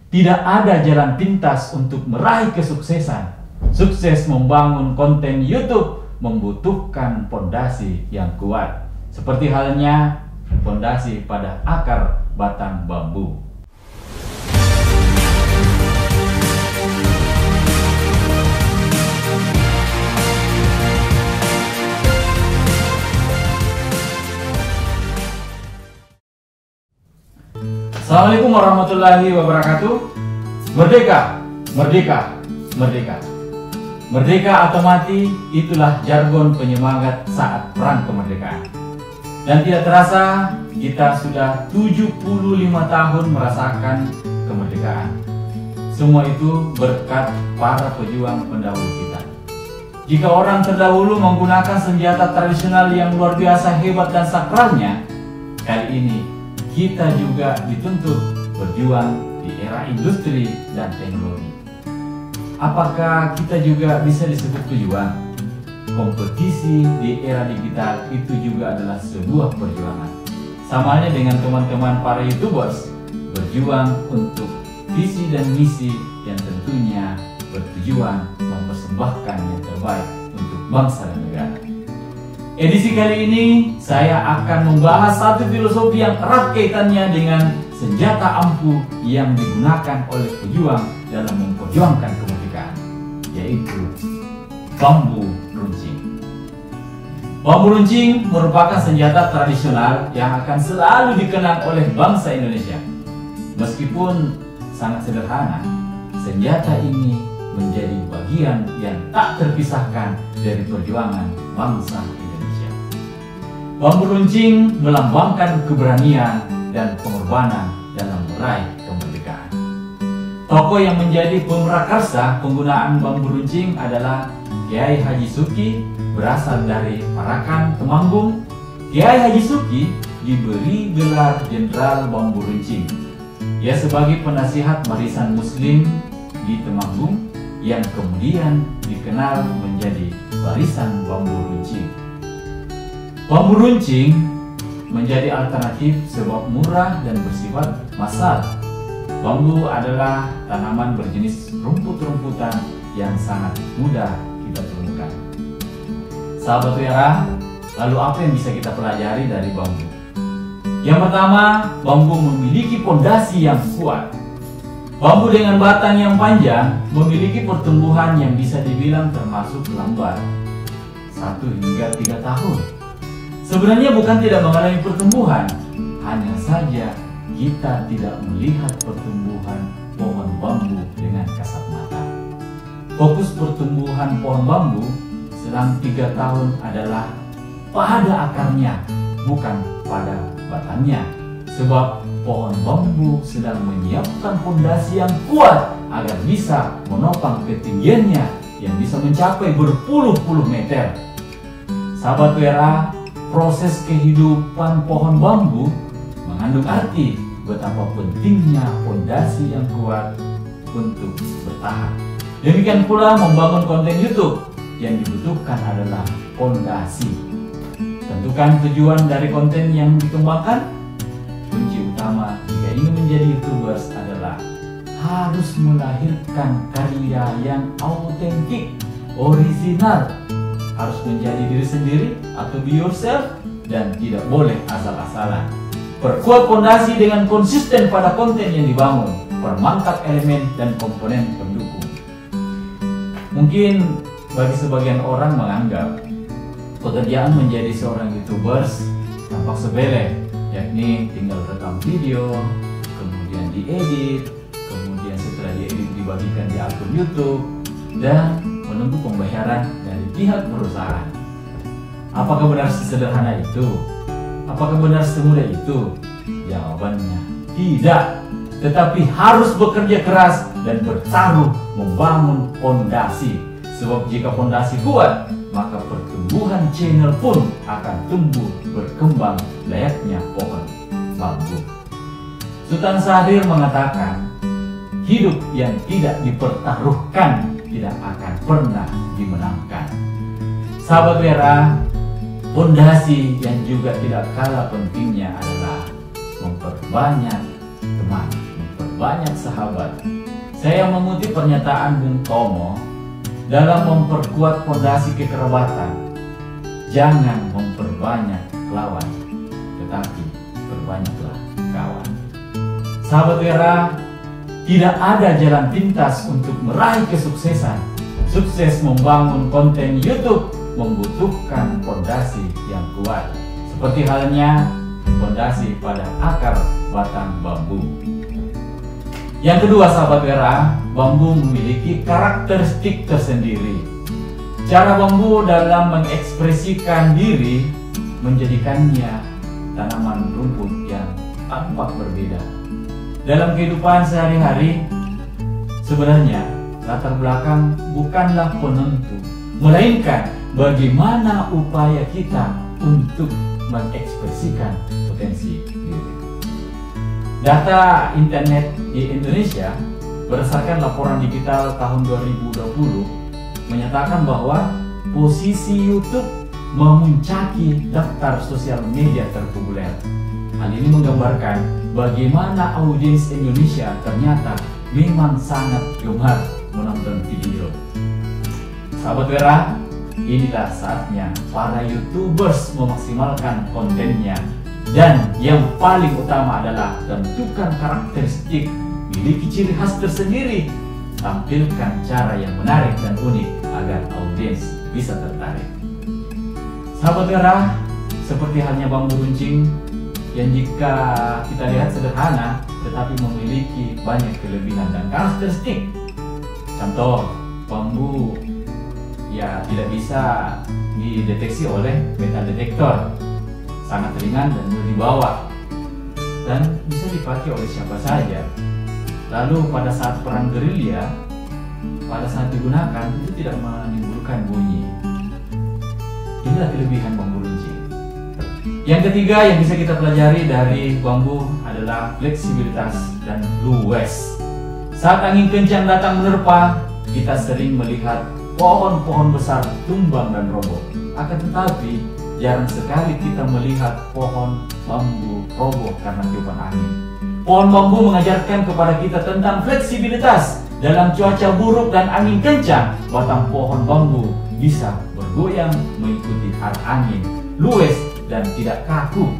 Tidak ada jalan pintas untuk meraih kesuksesan. Sukses membangun konten YouTube membutuhkan pondasi yang kuat, seperti halnya pondasi pada akar batang bambu. Assalamualaikum warahmatullahi wabarakatuh. Merdeka, merdeka, merdeka. Merdeka atau mati, itulah jargon penyemangat saat perang kemerdekaan. Dan tidak terasa, kita sudah 75 tahun merasakan kemerdekaan. Semua itu berkat para pejuang pendahulu kita. Jika orang terdahulu menggunakan senjata tradisional yang luar biasa hebat dan sakralnya, kali ini kita juga dituntut berjuang di era industri dan teknologi. Apakah kita juga bisa disebut pejuang? Kompetisi di era digital itu juga adalah sebuah perjuangan. Sama halnya dengan teman-teman para YouTubers, berjuang untuk visi dan misi yang tentunya bertujuan mempersembahkan yang terbaik untuk bangsa dan negara. Edisi kali ini saya akan membahas satu filosofi yang erat kaitannya dengan senjata ampuh yang digunakan oleh pejuang dalam memperjuangkan kemerdekaan, yaitu bambu runcing. Bambu runcing merupakan senjata tradisional yang akan selalu dikenang oleh bangsa Indonesia. Meskipun sangat sederhana, senjata ini menjadi bagian yang tak terpisahkan dari perjuangan bangsa Indonesia. Bambu runcing melambangkan keberanian dan pengorbanan dalam meraih kemerdekaan. Tokoh yang menjadi pemrakarsa penggunaan bambu runcing adalah Kiai Haji Suki, berasal dari Parakan, Temanggung. Kiai Haji Suki diberi gelar Jenderal Bambu Runcing. Ia sebagai penasihat barisan Muslim di Temanggung yang kemudian dikenal menjadi Barisan Bambu Runcing. Bambu runcing menjadi alternatif sebab murah dan bersifat massal. Bambu adalah tanaman berjenis rumput-rumputan yang sangat mudah kita temukan. Sahabat Wera, lalu apa yang bisa kita pelajari dari bambu? Yang pertama, bambu memiliki pondasi yang kuat. Bambu dengan batang yang panjang memiliki pertumbuhan yang bisa dibilang termasuk lambat, 1 hingga 3 tahun. Sebenarnya bukan tidak mengalami pertumbuhan, hanya saja kita tidak melihat pertumbuhan pohon bambu dengan kasat mata. Fokus pertumbuhan pohon bambu selang 3 tahun adalah pada akarnya, bukan pada batangnya. Sebab pohon bambu sedang menyiapkan pondasi yang kuat agar bisa menopang ketinggiannya yang bisa mencapai berpuluh-puluh meter. Sahabat Wera, proses kehidupan pohon bambu mengandung arti betapa pentingnya pondasi yang kuat untuk bertahan. Demikian pula membangun konten YouTube, yang dibutuhkan adalah pondasi. Tentukan tujuan dari konten yang dikembangkan. Kunci utama jika ingin menjadi YouTubers adalah harus melahirkan karya yang autentik, orisinal. Harus menjadi diri sendiri atau be yourself, dan tidak boleh asal-asalan. Perkuat pondasi dengan konsisten pada konten yang dibangun, permangkat elemen dan komponen pendukung. Mungkin bagi sebagian orang menganggap pekerjaan menjadi seorang YouTubers tampak sepele, yakni tinggal rekam video, kemudian diedit, kemudian setelah diedit dibagikan di akun YouTube, dan menunggu pembayaran dari pihak perusahaan. Apakah benar sesederhana itu? Apakah benar semudah itu? Jawabannya tidak. Tetapi harus bekerja keras dan bertaruh membangun pondasi. Sebab jika pondasi kuat, maka pertumbuhan channel pun akan tumbuh berkembang layaknya pohon bambu. Sultan Syahrir mengatakan, hidup yang tidak dipertaruhkan tidak akan pernah dimenangkan. Sahabat Wera, pondasi yang juga tidak kalah pentingnya adalah memperbanyak teman, memperbanyak banyak sahabat. Saya mengutip pernyataan Bung Tomo dalam memperkuat fondasi kekerabatan. Jangan memperbanyak lawan, tetapi perbanyaklah kawan. Sahabat Wera, tidak ada jalan pintas untuk meraih kesuksesan. Sukses membangun konten YouTube membutuhkan fondasi yang kuat, seperti halnya fondasi pada akar batang bambu. Yang kedua, sahabat Wera, bambu memiliki karakteristik tersendiri. Cara bambu dalam mengekspresikan diri menjadikannya tanaman rumput yang tampak berbeda. Dalam kehidupan sehari-hari, sebenarnya latar belakang bukanlah penentu, melainkan bagaimana upaya kita untuk mengekspresikan potensi diri. Data internet di Indonesia berdasarkan laporan digital tahun 2020 menyatakan bahwa posisi YouTube memuncaki daftar sosial media terpopuler. Hal ini menggambarkan bagaimana audiens Indonesia ternyata memang sangat gemar menonton video. Sahabat Wera, inilah saatnya para YouTubers memaksimalkan kontennya. Dan yang paling utama adalah tentukan karakteristik, miliki ciri khas tersendiri, tampilkan cara yang menarik dan unik agar audiens bisa tertarik. Sahabat Wera, seperti halnya bambu runcing yang jika kita lihat sederhana tetapi memiliki banyak kelebihan dan karakteristik. Contoh, bambu ya tidak bisa dideteksi oleh metal detektor, sangat ringan dan mudah dibawa, dan bisa dipakai oleh siapa saja. Lalu pada saat perang gerilya, pada saat digunakan itu tidak menimbulkan bunyi. Inilah kelebihan bambu runcing. Yang ketiga yang bisa kita pelajari dari bambu adalah fleksibilitas dan luwes. Saat angin kencang datang menerpa, kita sering melihat pohon-pohon besar tumbang dan roboh. Akan tetapi jarang sekali kita melihat pohon bambu roboh karena tiupan angin. Pohon bambu mengajarkan kepada kita tentang fleksibilitas. Dalam cuaca buruk dan angin kencang, batang pohon bambu bisa bergoyang mengikuti arah angin, luwes dan tidak kaku.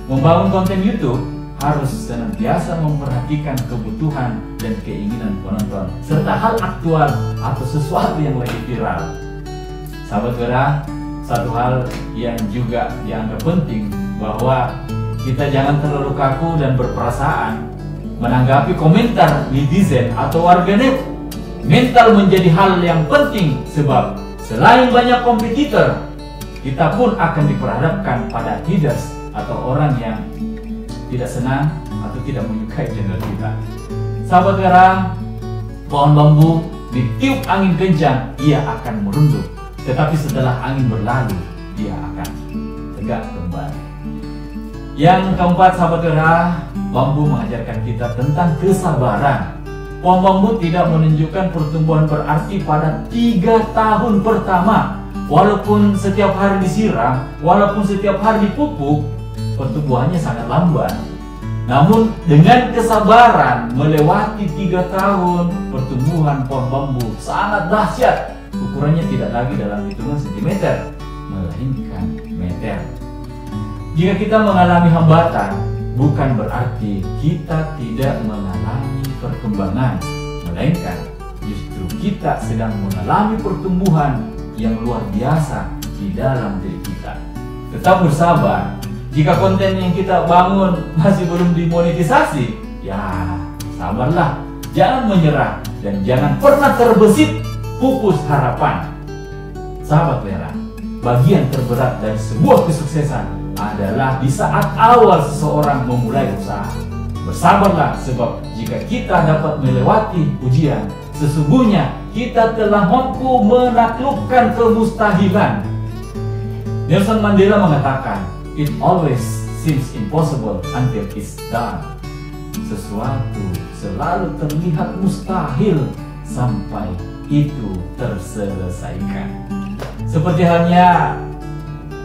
Membangun konten YouTube harus senantiasa memperhatikan kebutuhan dan keinginan penonton, serta hal aktual atau sesuatu yang lagi viral. Sahabat Wera, satu hal yang juga dianggap penting bahwa kita jangan terlalu kaku dan berperasaan menanggapi komentar netizen atau warganet. Mental menjadi hal yang penting sebab selain banyak kompetitor, kita pun akan diperhadapkan pada haters atau orang yang tidak senang atau tidak menyukai channel kita. Sahabat Wera, pohon bambu ditiup angin kencang, ia akan merunduk. Tetapi setelah angin berlalu, dia akan tegak kembali. Yang keempat, sahabat Wera, bambu mengajarkan kita tentang kesabaran. Pohon bambu tidak menunjukkan pertumbuhan berarti pada 3 tahun pertama. Walaupun setiap hari disiram, walaupun setiap hari dipupuk, pertumbuhannya sangat lambat. Namun dengan kesabaran melewati 3 tahun, pertumbuhan pohon bambu sangat dahsyat. Ukurannya tidak lagi dalam hitungan sentimeter, melainkan meter. Jika kita mengalami hambatan, bukan berarti kita tidak mengalami perkembangan, melainkan justru kita sedang mengalami pertumbuhan yang luar biasa di dalam diri kita. Tetap bersabar. Jika konten yang kita bangun masih belum dimonetisasi, ya sabarlah, jangan menyerah dan jangan pernah terbesit pupus harapan. Sahabat Wera, bagian terberat dari sebuah kesuksesan adalah di saat awal seseorang memulai usaha. Bersabarlah sebab jika kita dapat melewati ujian, sesungguhnya kita telah mampu menaklukkan kemustahilan. Nelson Mandela mengatakan, "It always seems impossible until it's done." Sesuatu selalu terlihat mustahil sampai itu terselesaikan. Seperti halnya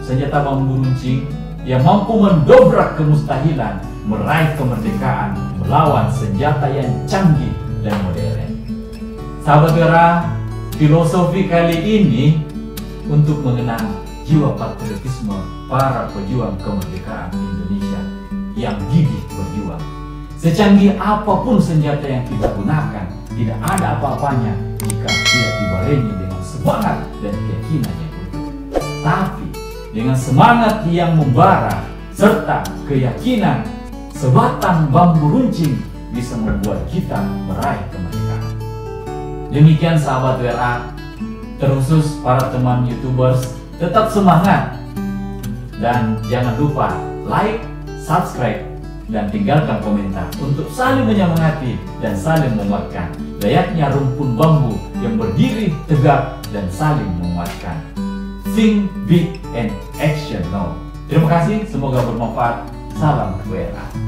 senjata bambu runcing yang mampu mendobrak kemustahilan, meraih kemerdekaan melawan senjata yang canggih dan modern. Sahabat WRA, filosofi kali ini untuk mengenang jiwa patriotisme para pejuang kemerdekaan Indonesia yang gigih berjuang. Secanggih apapun senjata yang kita gunakan, tidak ada apa-apanya jika tidak dibarengi dengan semangat dan keyakinan yang utuh. Tapi dengan semangat yang membara serta keyakinan, sebatang bambu runcing bisa membuat kita meraih kemerdekaan. Demikian sahabat WRA, terkhusus para teman YouTubers, tetap semangat dan jangan lupa like, subscribe, dan tinggalkan komentar untuk saling menyemangati dan saling menguatkan. Layaknya rumpun bambu yang berdiri tegak dan saling menguatkan. Think big and action now. Terima kasih, semoga bermanfaat. Salam WRA.